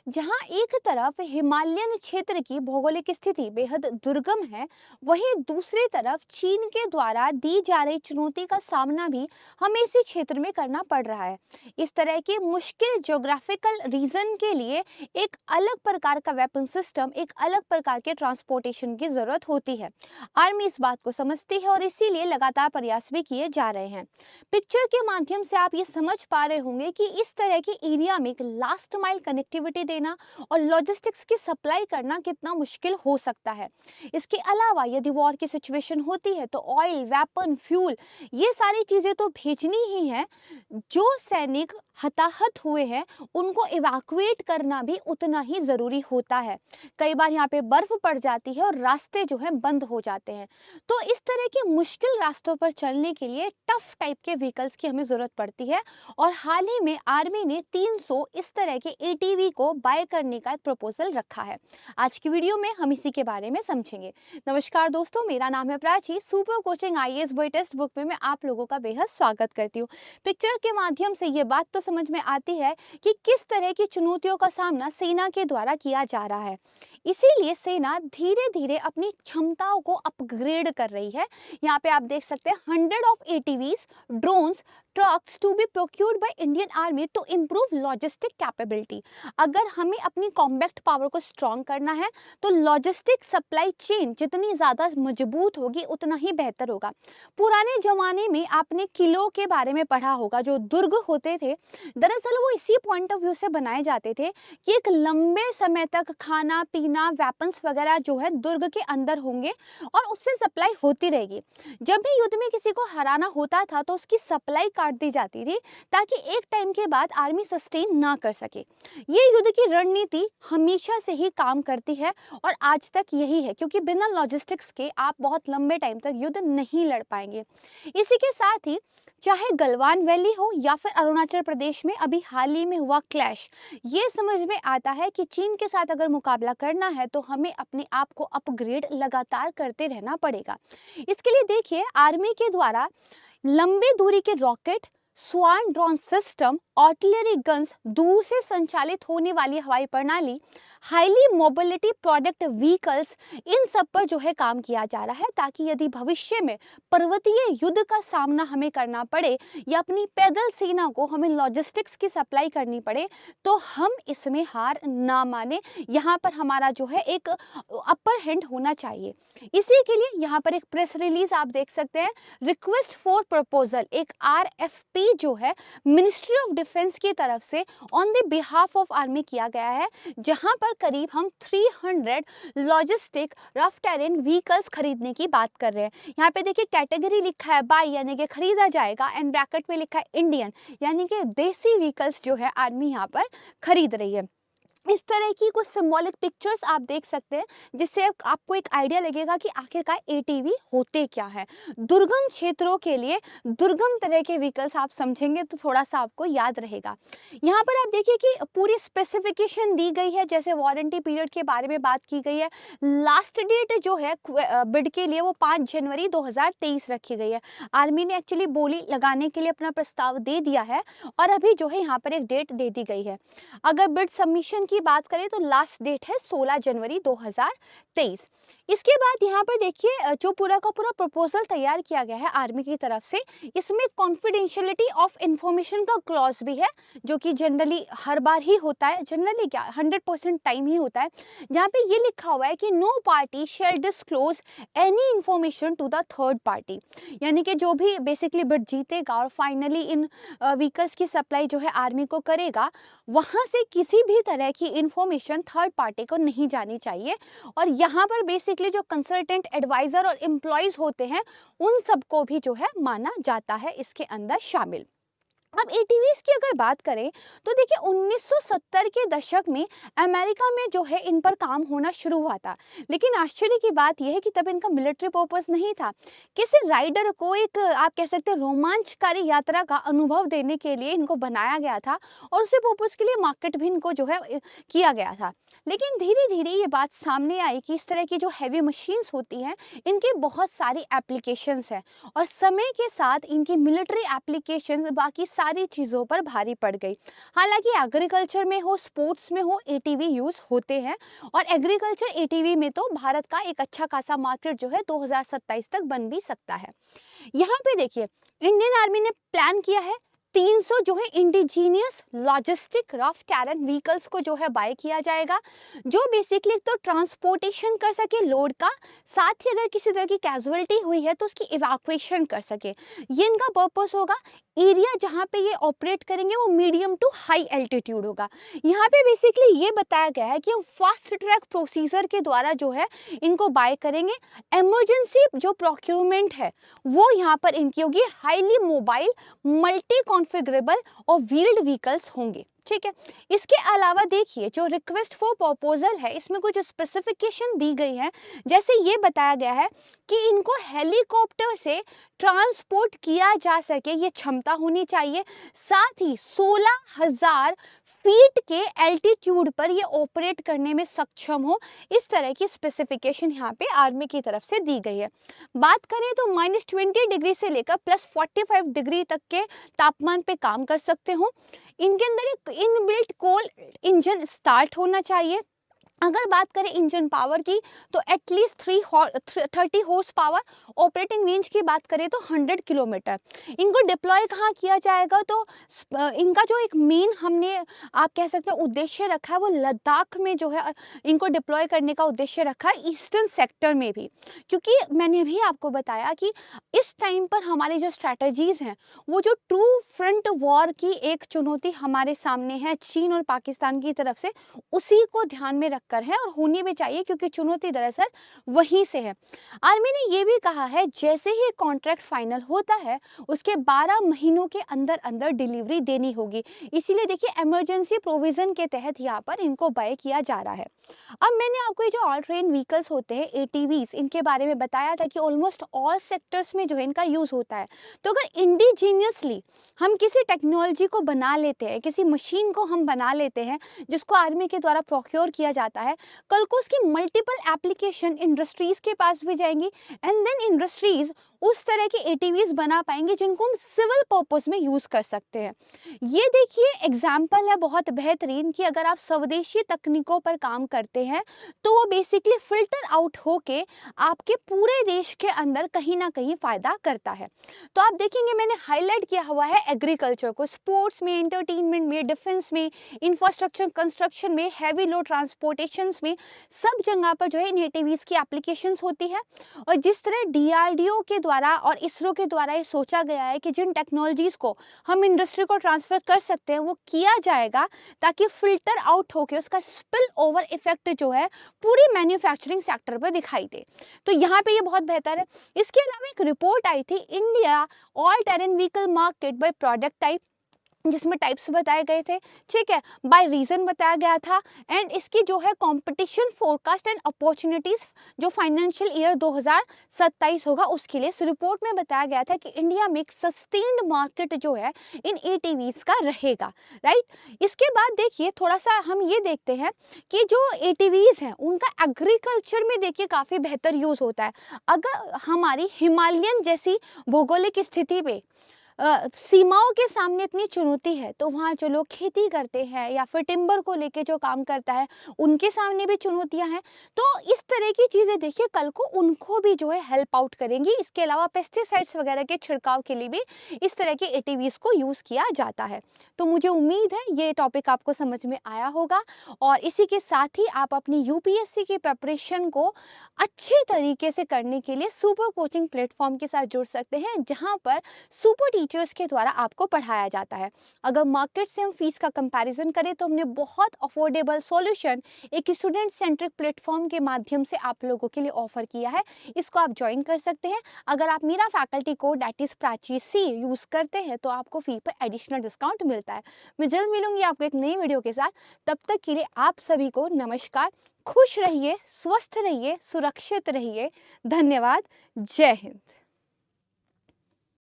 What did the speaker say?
जहां एक तरफ हिमालयन क्षेत्र की भौगोलिक स्थिति बेहद दुर्गम है, वहीं दूसरी तरफ चीन के द्वारा दी जा रही चुनौती का सामना भी हमें इसी क्षेत्र में करना पड़ रहा है। इस तरह के मुश्किल ज्योग्राफिकल रीजन के लिए एक अलग प्रकार का वेपन सिस्टम, एक अलग प्रकार के ट्रांसपोर्टेशन की जरूरत होती है। आर्मी इस बात को समझती है और इसीलिए लगातार प्रयास भी किए जा रहे हैं। पिक्चर के माध्यम से आप ये समझ पा रहे होंगे कि इस तरह के एरिया में एक लास्ट माइल कनेक्टिविटी देना और लॉजिस्टिक्स की सप्लाई करना कितना मुश्किल हो सकता है। इसके अलावा यदि वॉर की सिचुएशन होती है तो ऑयल, वेपन, फ्यूल, ये सारी चीजें तो भेजनी ही है। जो सैनिक हताहत हुए हैं उनको इवैक्यूएट करना भी उतना ही जरूरी होता है। कई बार यहाँ पे बर्फ पड़ जाती है और रास्ते जो है बंद हो जाते हैं। तो इस तरह के मुश्किल रास्तों पर चलने के लिए टफ टाइप के व्हीकल्स की हमें जरूरत पड़ती है। और हाल ही में आर्मी ने 300 इस तरह के एटीवी को बाय करने का एक प्रपोजल रखा है। आज की वीडियो में हम इसी के बारे में समझेंगे। नमस्कार दोस्तों, मेरा नाम है Prachi. Super coaching IAS boy text book में मैं आप लोगों का बेहद स्वागत करती हूँ। पिक्चर के माध्यम से ये बात तो समझ में आती है कि किस तरह की चुनौतियों का सामना सेना के द्वारा किया जा रहा है। इसीलिए सेना धीरे धीरे अपनी क्षमताओं को अपग्रेड कर रही है। यहाँ पे आप देख सकते हैं 100 of ATVs, drones, trucks to be procured by Indian Army to improve logistic capability. अगर हमें अपनी कॉम्बैक्ट पावर को स्ट्रॉन्ग करना है तो लॉजिस्टिक सप्लाई चेन जितनी ज़्यादा मजबूत होगी उतना ही बेहतर होगा। पुराने जमाने में आपने किलों के बारे में पढ़ा होगा, जो दुर्ग होते थे, दरअसल वो इसी पॉइंट ऑफ व्यू से बनाए जाते थे कि एक लंबे समय तक खाना पीना, वेपन्स वगैरह जो है दुर्ग के अंदर होंगे और उससे सप्लाई होती रहेगी। जब भी युद्ध में किसी को हराना होता था तो उसकी सप्लाई काट दी जाती थी ताकि एक टाइम के बाद आर्मी सस्टेन ना कर सके। ये युद्ध की रणनीति हमेशा से ही काम करती है और आज तक यही है, क्योंकि बिना लॉजिस्टिक्स के आप बहुत लंबे टाइम तक युद्ध नहीं लड़ पाएंगे। इसी के साथ ही चाहे गलवान वैली हो या फिर अरुणाचल प्रदेश में अभी हाल ही में हुआ क्लैश, ये समझ में आता है कि चीन के साथ अगर मुकाबला करना है तो हमें अपने आप को अपग्रेड लगातार करते रहना पड़ेगा। इसके लिए देखिए, आर्मी के द्वारा लंबी दूरी के रॉकेट, स्वान ड्रोन सिस्टम, आर्टिलरी गन्स, दूर से संचालित होने वाली हवाई प्रणाली, हाईली मोबिलिटी प्रोडक्ट व्हीकल्स, इन सब पर जो है काम किया जा रहा है ताकि यदि भविष्य में पर्वतीय युद्ध का सामना हमें करना पड़े या अपनी पैदल सेना को हमें लॉजिस्टिक्स की सप्लाई करनी पड़े तो हम इसमें हार ना माने। यहाँ पर हमारा जो है एक अपर हैंड होना चाहिए। इसी के लिए यहाँ पर एक प्रेस रिलीज आप देख सकते हैं, रिक्वेस्ट फॉर प्रपोजल, एक आरएफपी जो है मिनिस्ट्री ऑफ डिफेंस की तरफ से on the behalf of army किया गया है, जहां पर करीब हम 300 लॉजिस्टिक रफ टेरेन व्हीकल्स खरीदने की बात कर रहे हैं। यहाँ पे देखिए कैटेगरी लिखा है बाय, यानी कि खरीदा जाएगा, एंड ब्रैकेट में लिखा है इंडियन, यानी कि देसी व्हीकल्स जो है आर्मी यहाँ पर खरीद रही है। इस तरह की कुछ सिंबॉलिक पिक्चर्स आप देख सकते हैं जिससे आपको एक आइडिया लगेगा कि आखिरकार एटीवी होते क्या है। दुर्गम क्षेत्रों के लिए दुर्गम तरह के व्हीकल्स आप समझेंगे तो थोड़ा सा आपको याद रहेगा। यहाँ पर आप देखिए कि पूरी स्पेसिफिकेशन दी गई है, जैसे वारंटी पीरियड के बारे में बात की गई है। लास्ट डेट जो है बिड के लिए वो 5 जनवरी 2023 रखी गई है। आर्मी ने एक्चुअली बोली लगाने के लिए अपना प्रस्ताव दे दिया है और अभी जो है यहाँ पर एक डेट दे दी गई है। अगर बिड सबमिशन की बात करें तो लास्ट डेट है 16 जनवरी 2023। इसके बाद यहाँ पर देखिए जो पूरा का पूरा प्रपोजल तैयार किया गया है आर्मी की तरफ से, इसमें कॉन्फिडेंशियलिटी ऑफ इंफॉर्मेशन का क्लॉज भी है, जो कि जनरली हर बार ही होता है, जनरली क्या 100% टाइम ही होता है, जहाँ पे ये लिखा हुआ है कि no party shall disclose any information to the third party. यानी कि जो भी बेसिकली बिड जीतेगा और फाइनली इन व्हीकल्स की सप्लाई जो है आर्मी को करेगा, वहाँ से किसी भी तरह की इंफॉर्मेशन थर्ड पार्टी को नहीं जानी चाहिए। और यहाँ पर बेसिकली जो कंसल्टेंट, एडवाइजर और एम्प्लॉयज होते हैं उन सबको भी जो है माना जाता है इसके अंदर शामिल। अब एटीवीज की अगर बात करें तो देखिए 1970 के दशक में अमेरिका में जो है इन पर काम होना शुरू हुआ था, लेकिन आश्चर्य की बात यह है कि तब इनका मिलिट्री पर्पस नहीं था। किसी राइडर को एक आप कह सकते हैं रोमांचकारी यात्रा का अनुभव देने के लिए इनको बनाया गया था और उसी पर्पस के लिए मार्केट भी इनको जो है किया गया था। लेकिन धीरे धीरे ये बात सामने आई कि इस तरह की जो हैवी मशीन्स होती हैं इनकी बहुत सारी एप्लीकेशंस हैं और समय के साथ इनकी मिलिट्री एप्लीकेशंस बाकी सारी चीज़ों पर भारी पड़ गई। हालांकि एग्रीकल्चर में हो, स्पोर्ट्स में हो, एटीवी यूज़ होते हैं और एग्रीकल्चर एटीवी में तो भारत का एक अच्छा खासा मार्केट जो है 2027 तक बन भी सकता है। यहाँ पे देखिए, इंडियन आर्मी ने प्लान किया है 300 जो है indigenous logistic rough terrain vehicles को जो है बाय किया जाएगा, जो बेसिकली तो ट्रांसपोर्टेशन कर सके लोड का, साथ ही अगर किसी तरह की कैजुअलिटी हुई है तो उसकी इवैक्यूएशन कर सके। ये इनका पर्पस होगा। एरिया जहाँ पे ये ऑपरेट करेंगे वो मीडियम टू हाई एल्टीट्यूड होगा। यहाँ पे बेसिकली ये बताया गया है कि हम फास्ट ट्रैक प्रोसीजर के द्वारा जो है इनको बाय करेंगे। इमरजेंसी जो प्रोक्यूरमेंट है वो यहाँ पर इनकी होगी। हाईली मोबाइल, मल्टी कॉन्फ़िगरेबल और व्हील्ड व्हीकल्स होंगे, ठीक है। इसके अलावा देखिए, जो रिक्वेस्ट फॉर प्रपोजल है इसमें कुछ स्पेसिफिकेशन दी गई है। जैसे ये बताया गया है कि इनको हेलीकॉप्टर से ट्रांसपोर्ट किया जा सके, ये क्षमता होनी चाहिए। साथ ही 16,000 फीट के एल्टीट्यूड पर ये ऑपरेट करने में सक्षम हो, इस तरह की स्पेसिफिकेशन यहाँ पे आर्मी की तरफ से दी गई है। बात करें तो -20 डिग्री से लेकर +45 डिग्री तक के तापमान पे काम कर सकते हो। इनके अंदर एक इनबिल्ट कोल इंजन स्टार्ट होना चाहिए। अगर बात करें इंजन पावर की तो at least 30 horse power. Operating range की बात करें तो 100 किलोमीटर। इनको डिप्लॉय कहाँ किया जाएगा, तो इनका जो एक मेन हमने आप कह सकते हैं उद्देश्य रखा है वो लद्दाख में जो है इनको डिप्लॉय करने का उद्देश्य रखा है, ईस्टर्न सेक्टर में भी। क्योंकि मैंने भी आपको बताया कि इस टाइम पर हमारी जो स्ट्रैटेजीज हैं वो जो ट्रू फ्रंट वॉर की एक चुनौती हमारे सामने है चीन और पाकिस्तान की तरफ से, उसी को ध्यान में रखकर है और होनी भी चाहिए, क्योंकि चुनौती दरअसल वहीं से है। आर्मी ने ये भी कहा है जैसे ही कॉन्ट्रैक्ट फाइनल होता है उसके 12 महीनों के अंदर अंदर डिलीवरी देनी होगी। इसीलिए देखिए इमरजेंसी प्रोविजन के तहत यहाँ पर इनको बाय किया जा रहा है। अब मैंने आपको ये जो ऑल ट्रेन व्हीकल्स होते हैं एटीवीज, इनके बारे में बताया था कि ऑलमोस्ट ऑल सेक्टर्स में जो है इनका यूज होता है। तो अगर इंडिजीनियसली हम किसी टेक्नोलॉजी को बना लेते हैं, किसी मशीन को हम बना लेते हैं जिसको आर्मी के द्वारा प्रोक्योर किया जाता है, कल को उसकी मल्टीपल एप्लीकेशन इंडस्ट्रीज के पास भी जाएंगी एंड देन इंडस्ट्रीज उस तरह के एटीवीज बना पाएंगे जिनको हम सिविल पर्पस में यूज कर सकते हैं। ये देखिए एग्जाम्पल है बहुत बेहतरीन कि अगर आप स्वदेशी तकनीकों पर काम करते हैं तो वो बेसिकली फिल्टर आउट होके आपके पूरे देश के अंदर कहीं ना कहीं फायदा करता है। तो आप देखेंगे मैंने हाईलाइट किया हुआ है एग्रीकल्चर को, स्पोर्ट्स में, एंटरटेनमेंट में, डिफेंस में, इंफ्रास्ट्रक्चर कंस्ट्रक्शन में, हैवी लोड ट्रांसपोर्टेशन में, सब जगह पर जो है इन एटीवीज की एप्लीकेशंस होती है। और जिस तरह डीआरडीओ के द्वारा और इसरो के द्वारा ये सोचा गया है कि जिन टेक्नोलॉजीज को हम इंडस्ट्री को ट्रांसफर कर सकते हैं वो किया जाएगा ताकि फिल्टर आउट होकर उसका स्पिल ओवर इफेक्ट जो है पूरी मैन्युफैक्चरिंग सेक्टर पर दिखाई दे। तो यहाँ पे ये बहुत बेहतर है। इसके अलावा एक रिपोर्ट आई थी India all terrain vehicle market by product type, जिसमें टाइप्स बताए गए थे, ठीक है, बाय रीजन बताया गया था एंड इसकी जो है कंपटीशन फोरकास्ट एंड अपॉर्चुनिटीज जो फाइनेंशियल ईयर 2027 होगा उसके लिए। इस रिपोर्ट में बताया गया था कि इंडिया में एक सस्टेन्ड मार्केट जो है इन एटीवीज का रहेगा, राइट। इसके बाद देखिए थोड़ा सा हम ये देखते हैं कि जो एटीवीज हैं उनका एग्रीकल्चर में देखिए काफ़ी बेहतर यूज़ होता है। अगर हमारी हिमालयन जैसी भौगोलिक स्थिति पे सीमाओं के सामने इतनी चुनौती है तो वहाँ जो लोग खेती करते हैं या फिर टिम्बर को लेके जो काम करता है उनके सामने भी चुनौतियाँ हैं। तो इस तरह की चीज़ें देखिए कल को उनको भी जो है हेल्प आउट करेंगी। इसके अलावा पेस्टिसाइड्स वगैरह के छिड़काव के लिए भी इस तरह के एटीवीज को यूज़ किया जाता है। तो मुझे उम्मीद है ये टॉपिक आपको समझ में आया होगा और इसी के साथ ही आप अपनी यूपीएससी की प्रिपरेशन को अच्छे तरीके से करने के लिए सुपर कोचिंग प्लेटफॉर्म के साथ जुड़ सकते हैं, जहाँ पर सुपर टीचर्स के द्वारा आपको पढ़ाया जाता है। अगर मार्केट से हम फीस का कंपैरिजन करें तो हमने बहुत अफोर्डेबल सॉल्यूशन एक स्टूडेंट सेंट्रिक प्लेटफॉर्म के माध्यम से आप लोगों के लिए ऑफर किया है। इसको आप ज्वाइन कर सकते हैं। अगर आप मेरा faculty code that is Prachi C use करते हैं तो आपको फी पर एडिशनल डिस्काउंट मिलता है। मैं जल्द मिलूंगी आपको एक नई वीडियो के साथ। तब तक के लिए आप सभी को नमस्कार। खुश रहिए, स्वस्थ रहिए, सुरक्षित रहिए। धन्यवाद। जय हिंद।